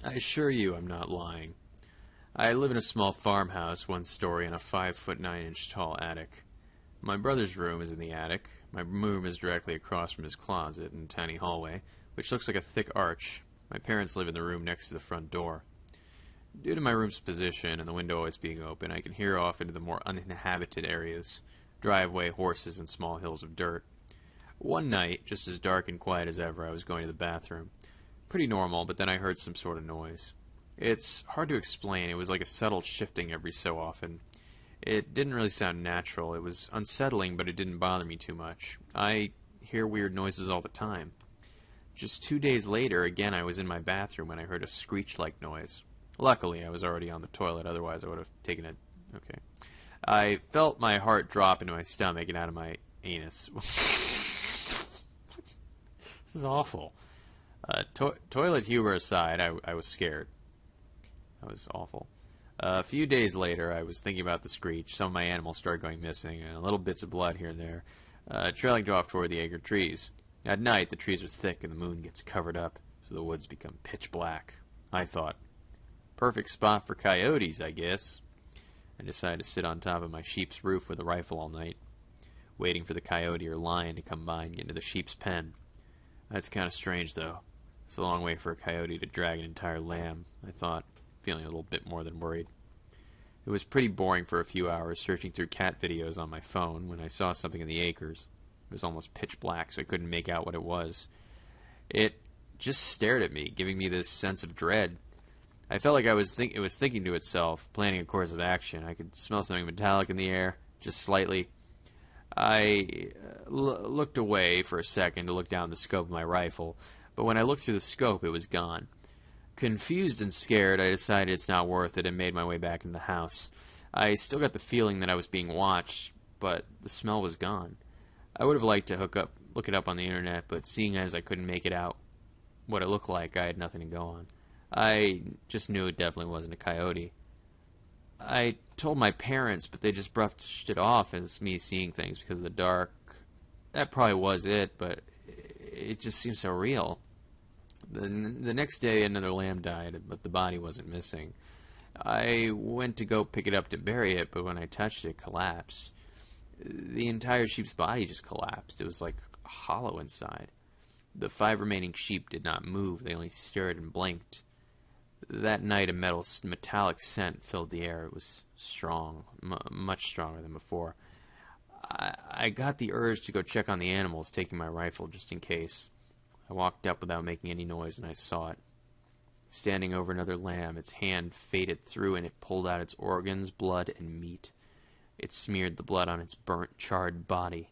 I assure you I'm not lying. I live in a small farmhouse, one story, and a 5-foot 9-inch tall attic. My brother's room is in the attic. My room is directly across from his closet in a tiny hallway, which looks like a thick arch. My parents live in the room next to the front door. Due to my room's position and the window always being open, I can hear off into the more uninhabited areas, driveway, horses, and small hills of dirt. One night, just as dark and quiet as ever, I was going to the bathroom. Pretty normal, but then I heard some sort of noise. It's hard to explain. It was like a subtle shifting every so often. It didn't really sound natural. It was unsettling, but it didn't bother me too much. I hear weird noises all the time. Just 2 days later, again, I was in my bathroom when I heard a screech-like noise. Luckily, I was already on the toilet, otherwise I would have taken it. Okay. I felt my heart drop into my stomach and out of my anus. This is awful. Toilet humor aside, I was scared. That was awful. A few days later, I was thinking about the screech. Some of my animals started going missing, and little bits of blood here and there, trailing off toward the acre trees. At night, the trees are thick and the moon gets covered up, so the woods become pitch black. I thought, perfect spot for coyotes, I guess. I decided to sit on top of my sheep's roof with a rifle all night, waiting for the coyote or lion to come by and get into the sheep's pen. That's kind of strange, though. It's a long way for a coyote to drag an entire lamb, I thought, feeling a little bit more than worried. It was pretty boring for a few hours searching through cat videos on my phone when I saw something in the acres. It was almost pitch black, so I couldn't make out what it was. It just stared at me, giving me this sense of dread. I felt like it was thinking to itself, planning a course of action. I could smell something metallic in the air, just slightly. I looked away for a second to look down the scope of my rifle, but when I looked through the scope, it was gone. Confused and scared, I decided it's not worth it and made my way back into the house. I still got the feeling that I was being watched, but the smell was gone. I would have liked to look it up on the internet, but seeing as I couldn't make it out what it looked like, I had nothing to go on. I just knew it definitely wasn't a coyote. I told my parents, but they just brushed it off as me seeing things because of the dark. That probably was it, but it just seemed so real. The next day, another lamb died, but the body wasn't missing. I went to go pick it up to bury it, but when I touched it, it collapsed. The entire sheep's body just collapsed. It was like hollow inside. The 5 remaining sheep did not move. They only stared and blinked. That night, a metallic scent filled the air. It was strong, much stronger than before. I got the urge to go check on the animals, taking my rifle just in case. I walked up without making any noise, and I saw it. Standing over another lamb, its hand faded through, and it pulled out its organs, blood, and meat. It smeared the blood on its burnt, charred body.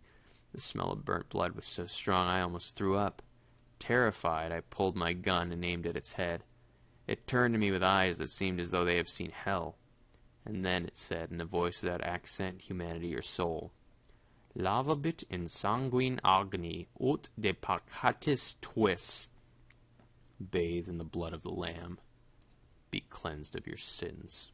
The smell of burnt blood was so strong I almost threw up. Terrified, I pulled my gun and aimed at its head. It turned to me with eyes that seemed as though they had seen hell. And then it said, in a voice without accent, humanity, or soul, Lavabit in sanguine agni, ut de peccatis tuis. Bathe in the blood of the Lamb. Be cleansed of your sins.